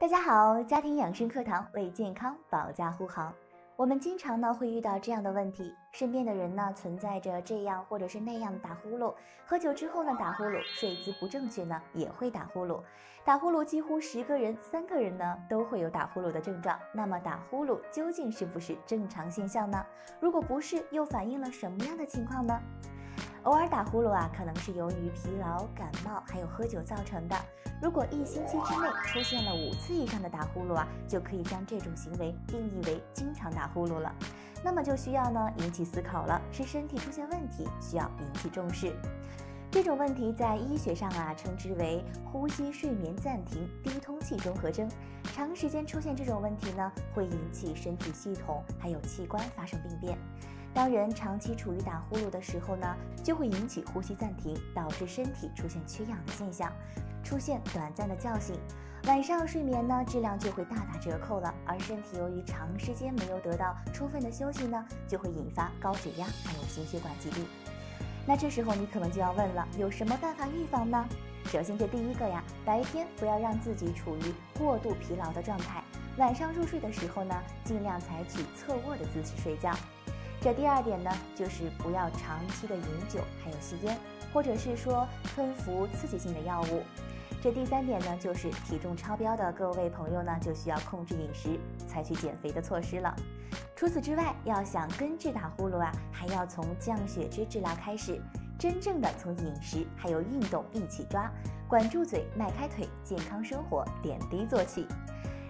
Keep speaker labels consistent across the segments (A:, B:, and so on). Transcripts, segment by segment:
A: 大家好，家庭养生课堂为健康保驾护航。我们经常呢会遇到这样的问题，身边的人呢存在着这样或者是那样的打呼噜，喝酒之后呢打呼噜，睡姿不正确呢也会打呼噜。打呼噜几乎10个人3个人呢都会有打呼噜的症状。那么打呼噜究竟是不是正常现象呢？如果不是，又反映了什么样的情况呢？偶尔打呼噜可能是由于疲劳、感冒还有喝酒造成的。如果1星期之内出现了5次以上的打呼噜就可以将这种行为定义为经常打呼噜了。那么就需要引起思考了，是身体出现问题，需要引起重视。这种问题在医学上称之为呼吸睡眠暂停低通气综合征。长时间出现这种问题会引起身体系统还有器官发生病变。当人长期处于打呼噜的时候就会引起呼吸暂停，导致身体出现缺氧的现象，出现短暂的觉醒。晚上睡眠质量就会大打折扣了，而身体由于长时间没有得到充分的休息就会引发高血压还有心血管疾病。那这时候你可能就要问了，有什么办法预防呢？首先这第一个白天不要让自己处于过度疲劳的状态，晚上入睡的时候尽量采取侧卧的姿势睡觉。这第二点就是不要长期的饮酒还有吸烟，或者是说吞服刺激性的药物。这第三点就是体重超标的各位朋友就需要控制饮食，采取减肥的措施了。除此之外，要想根治打呼噜还要从降血脂治疗开始，真正的从饮食还有运动一起抓，管住嘴，迈开腿，健康生活点滴做起。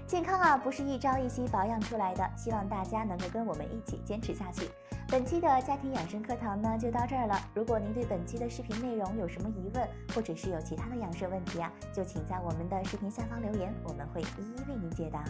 A: 健康不是一朝一夕保养出来的，希望大家能够跟我们一起坚持下去。本期的家庭养生课堂就到这儿了。如果您对本期的视频内容有什么疑问，或者是有其他的养生问题就请在我们的视频下方留言，我们会一一为您解答。